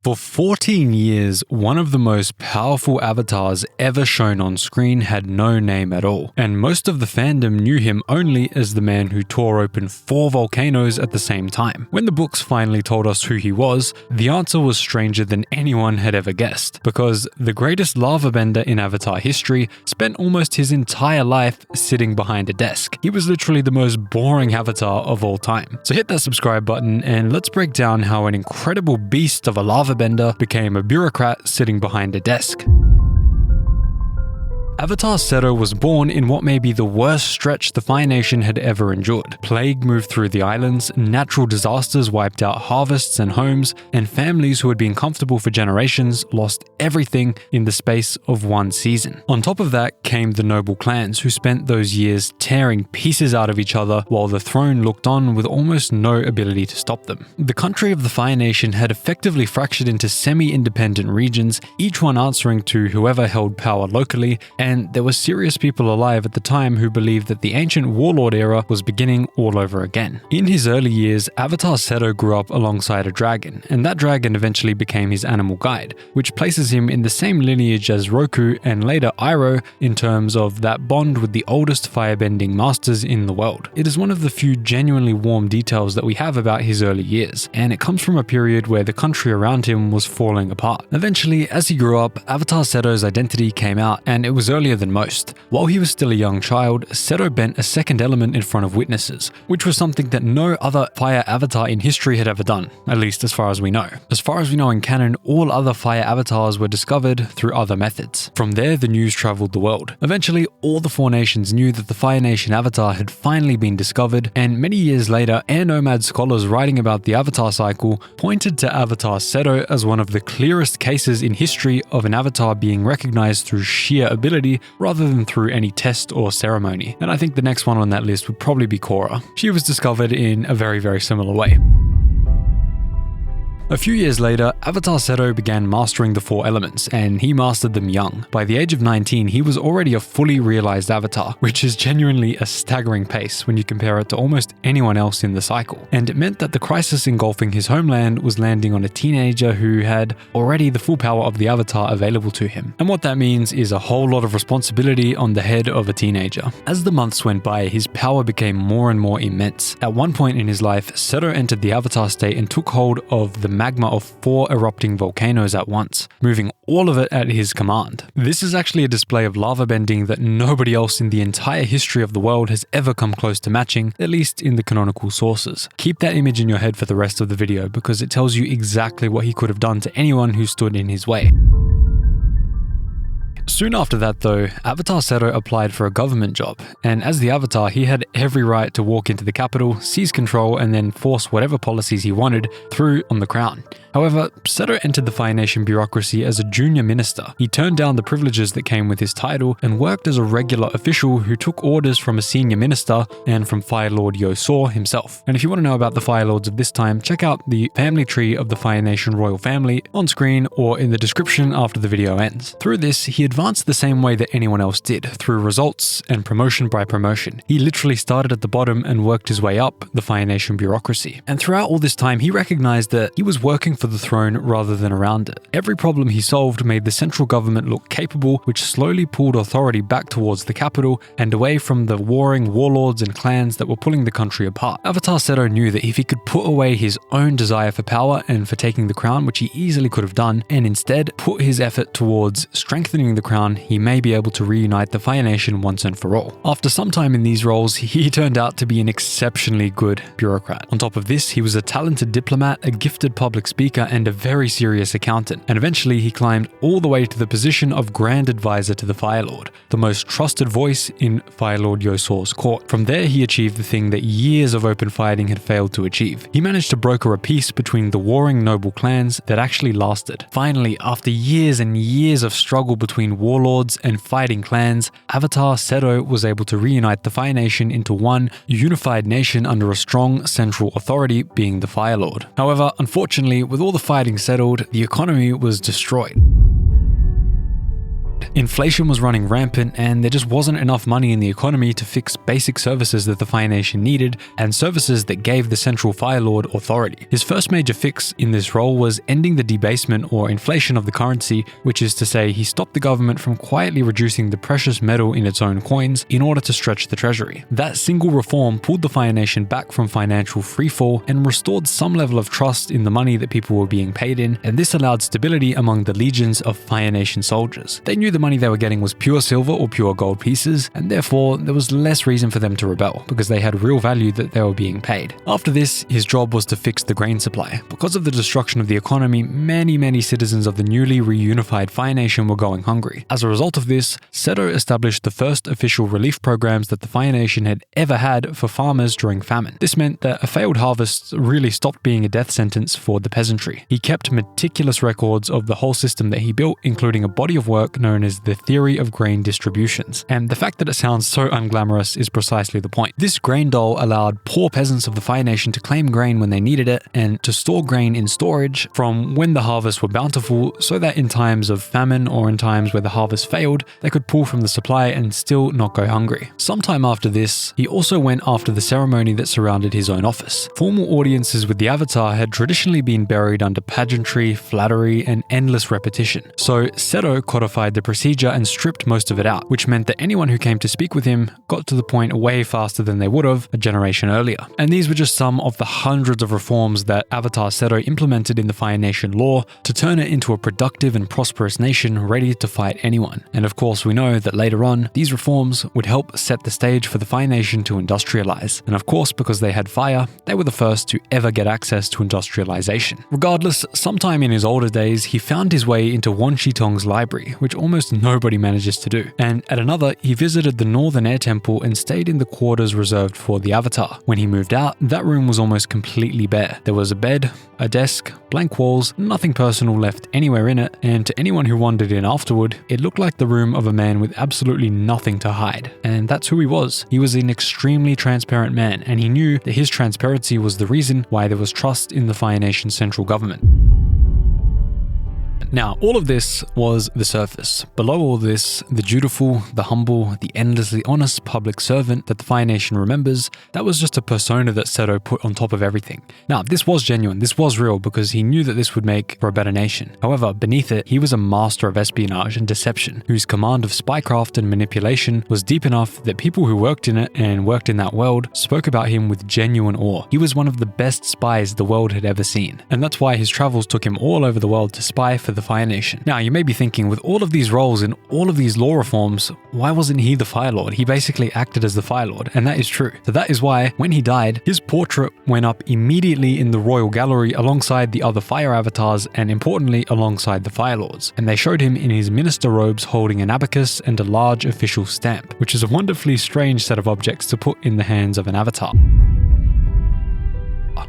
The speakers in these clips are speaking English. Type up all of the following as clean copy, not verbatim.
For 14 years, one of the most powerful avatars ever shown on screen had no name at all, and most of the fandom knew him only as the man who tore open 4 volcanoes at the same time. When the books finally told us who he was, the answer was stranger than anyone had ever guessed, because the greatest lava bender in Avatar history spent almost his entire life sitting behind a desk. He was literally the most boring avatar of all time. So hit that subscribe button and let's break down how an incredible beast of a lava bender became a bureaucrat sitting behind a desk. Avatar Seto was born in what may be the worst stretch the Fire Nation had ever endured. Plague moved through the islands, natural disasters wiped out harvests and homes, and families who had been comfortable for generations lost everything in the space of one season. On top of that came the noble clans who spent those years tearing pieces out of each other while the throne looked on with almost no ability to stop them. The country of the Fire Nation had effectively fractured into semi-independent regions, each one answering to whoever held power locally, and there were serious people alive at the time who believed that the ancient warlord era was beginning all over again. In his early years, Avatar Seto grew up alongside a dragon, and that dragon eventually became his animal guide, which places him in the same lineage as Roku and later Iroh in terms of that bond with the oldest firebending masters in the world. It is one of the few genuinely warm details that we have about his early years, and it comes from a period where the country around him was falling apart. Eventually, as he grew up, Avatar Seto's identity came out, and it was earlier than most. While he was still a young child, Seto bent a second element in front of witnesses, which was something that no other fire avatar in history had ever done, at least as far as we know. As far as we know in canon, all other fire avatars were discovered through other methods. From there, the news traveled the world. Eventually, all the 4 nations knew that the Fire Nation avatar had finally been discovered, and many years later, air nomad scholars writing about the avatar cycle pointed to Avatar Seto as one of the clearest cases in history of an avatar being recognized through sheer ability rather than through any test or ceremony. And I think the next one on that list would probably be Korra. She was discovered in a very similar way. A few years later, Avatar Seto began mastering the 4 elements, and he mastered them young. By the age of 19, he was already a fully realized avatar, which is genuinely a staggering pace when you compare it to almost anyone else in the cycle. And it meant that the crisis engulfing his homeland was landing on a teenager who had already the full power of the avatar available to him. And what that means is a whole lot of responsibility on the head of a teenager. As the months went by, his power became more and more immense. At one point in his life, Seto entered the avatar state and took hold of the magma of 4 erupting volcanoes at once, moving all of it at his command. This is actually a display of lava bending that nobody else in the entire history of the world has ever come close to matching, at least in the canonical sources. Keep that image in your head for the rest of the video because it tells you exactly what he could have done to anyone who stood in his way. Soon after that though, Avatar Seto applied for a government job, and as the Avatar he had every right to walk into the capital, seize control and then force whatever policies he wanted through on the crown. However, Seto entered the Fire Nation bureaucracy as a junior minister. He turned down the privileges that came with his title and worked as a regular official who took orders from a senior minister and from Fire Lord Yosor himself. And if you want to know about the Fire Lords of this time, check out the family tree of the Fire Nation royal family on screen or in the description after the video ends. Through this, he advanced the same way that anyone else did, through results and promotion by promotion. He literally started at the bottom and worked his way up the Fire Nation bureaucracy. And throughout all this time, he recognized that he was working for the throne rather than around it. Every problem he solved made the central government look capable, which slowly pulled authority back towards the capital and away from the warring warlords and clans that were pulling the country apart. Avatar Seto knew that if he could put away his own desire for power and for taking the crown, which he easily could have done, and instead put his effort towards strengthening the crown, he may be able to reunite the Fire Nation once and for all. After some time in these roles, he turned out to be an exceptionally good bureaucrat. On top of this, he was a talented diplomat, a gifted public speaker, and a very serious accountant. And eventually he climbed all the way to the position of Grand Advisor to the Fire Lord, the most trusted voice in Fire Lord Yosor's court. From there, he achieved the thing that years of open fighting had failed to achieve. He managed to broker a peace between the warring noble clans that actually lasted. Finally, after years and years of struggle between warlords and fighting clans, Avatar Seto was able to reunite the Fire Nation into one unified nation under a strong central authority, being the Fire Lord. However, unfortunately, with all the fighting settled, the economy was destroyed. Inflation was running rampant, and there just wasn't enough money in the economy to fix basic services that the Fire Nation needed, and services that gave the Central Fire Lord authority. His first major fix in this role was ending the debasement or inflation of the currency, which is to say he stopped the government from quietly reducing the precious metal in its own coins in order to stretch the treasury. That single reform pulled the Fire Nation back from financial freefall and restored some level of trust in the money that people were being paid in, and this allowed stability among the legions of Fire Nation soldiers. They knew the money they were getting was pure silver or pure gold pieces, and therefore there was less reason for them to rebel, because they had real value that they were being paid. After this, his job was to fix the grain supply. Because of the destruction of the economy, many citizens of the newly reunified Fire Nation were going hungry. As a result of this, Seto established the first official relief programs that the Fire Nation had ever had for farmers during famine. This meant that a failed harvest really stopped being a death sentence for the peasantry. He kept meticulous records of the whole system that he built, including a body of work known as the theory of grain distributions. And the fact that it sounds so unglamorous is precisely the point. This grain dole allowed poor peasants of the Fire Nation to claim grain when they needed it and to store grain in storage from when the harvests were bountiful, so that in times of famine or in times where the harvest failed, they could pull from the supply and still not go hungry. Sometime after this, he also went after the ceremony that surrounded his own office. Formal audiences with the Avatar had traditionally been buried under pageantry, flattery, and endless repetition. So Seto codified the procedure and stripped most of it out, which meant that anyone who came to speak with him got to the point way faster than they would have a generation earlier. And these were just some of the hundreds of reforms that Avatar Seto implemented in the Fire Nation law to turn it into a productive and prosperous nation ready to fight anyone. And of course, we know that later on, these reforms would help set the stage for the Fire Nation to industrialize. And of course, because they had fire, they were the first to ever get access to industrialization. Regardless, sometime in his older days, he found his way into Wan Shitong's library, which almost nobody manages to do. And at another, he visited the Northern Air Temple and stayed in the quarters reserved for the Avatar. When he moved out, that room was almost completely bare. There was a bed, a desk, blank walls, nothing personal left anywhere in it, and to anyone who wandered in afterward, it looked like the room of a man with absolutely nothing to hide. And that's who he was. He was an extremely transparent man, and he knew that his transparency was the reason why there was trust in the Fire Nation central government. Now, all of this was the surface. Below all this, the dutiful, the humble, the endlessly honest public servant that the Fire Nation remembers, that was just a persona that Seto put on top of everything. Now, this was genuine, this was real, because he knew that this would make for a better nation. However, beneath it, he was a master of espionage and deception, whose command of spycraft and manipulation was deep enough that people who worked in it and worked in that world spoke about him with genuine awe. He was one of the best spies the world had ever seen. And that's why his travels took him all over the world to spy for the Fire Nation. Now, you may be thinking, with all of these roles and all of these law reforms, why wasn't he the Fire Lord? He basically acted as the Fire Lord, and that is true. So that is why, when he died, his portrait went up immediately in the Royal Gallery alongside the other Fire Avatars, and importantly, alongside the Fire Lords. And they showed him in his minister robes holding an abacus and a large official stamp, which is a wonderfully strange set of objects to put in the hands of an Avatar.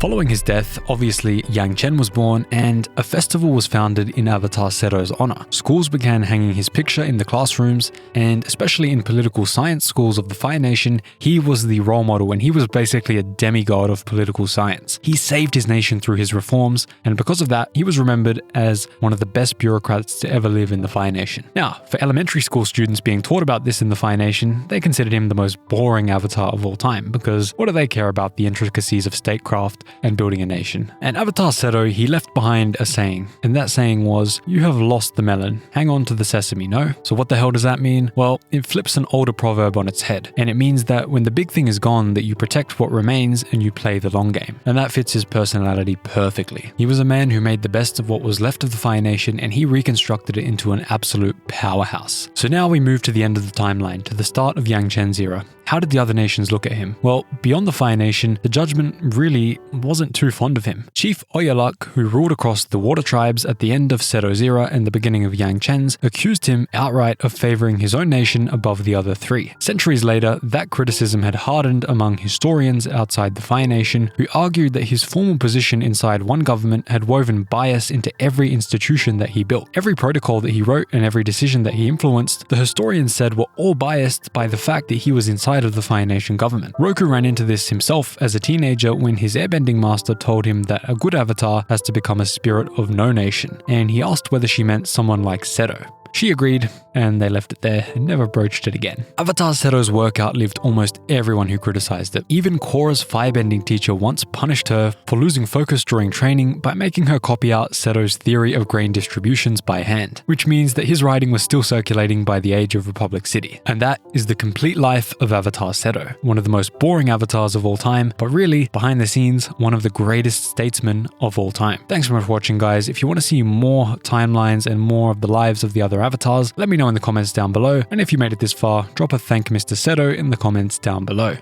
Following his death, obviously Yang Chen was born, and a festival was founded in Avatar Seto's honor. Schools began hanging his picture in the classrooms, and especially in political science schools of the Fire Nation, he was the role model, and he was basically a demigod of political science. He saved his nation through his reforms, and because of that, he was remembered as one of the best bureaucrats to ever live in the Fire Nation. Now, for elementary school students being taught about this in the Fire Nation, they considered him the most boring Avatar of all time, because what do they care about the intricacies of statecraft and building a nation? And Avatar Seto, he left behind a saying, and that saying was, "You have lost the melon, hang on to the sesame," no? So what the hell does that mean? Well, it flips an older proverb on its head, and it means that when the big thing is gone, that you protect what remains and you play the long game. And that fits his personality perfectly. He was a man who made the best of what was left of the Fire Nation, and he reconstructed it into an absolute powerhouse. So now we move to the end of the timeline, to the start of Yang Chen's era. How did the other nations look at him? Well, beyond the Fire Nation, the judgment really wasn't too fond of him. Chief Oyaluk, who ruled across the water tribes at the end of Seto's era and the beginning of Yang Chen's, accused him outright of favoring his own nation above the other three. Centuries later, that criticism had hardened among historians outside the Fire Nation, who argued that his formal position inside one government had woven bias into every institution that he built. Every protocol that he wrote and every decision that he influenced, the historians said were all biased by the fact that he was inside of the Fire Nation government. Roku ran into this himself as a teenager when his airbending master told him that a good avatar has to become a spirit of no nation, and he asked whether she meant someone like Seto. She agreed, and they left it there and never broached it again. Avatar Seto's work outlived almost everyone who criticized it. Even Korra's firebending teacher once punished her for losing focus during training by making her copy out Seto's theory of grain distributions by hand, which means that his writing was still circulating by the age of Republic City. And that is the complete life of Avatar Seto, one of the most boring avatars of all time, but really, behind the scenes, one of the greatest statesmen of all time. Thanks so much for watching, guys. If you want to see more timelines and more of the lives of the other avatars, let me know in the comments down below, and if you made it this far, drop a thank Mr. Seto in the comments down below.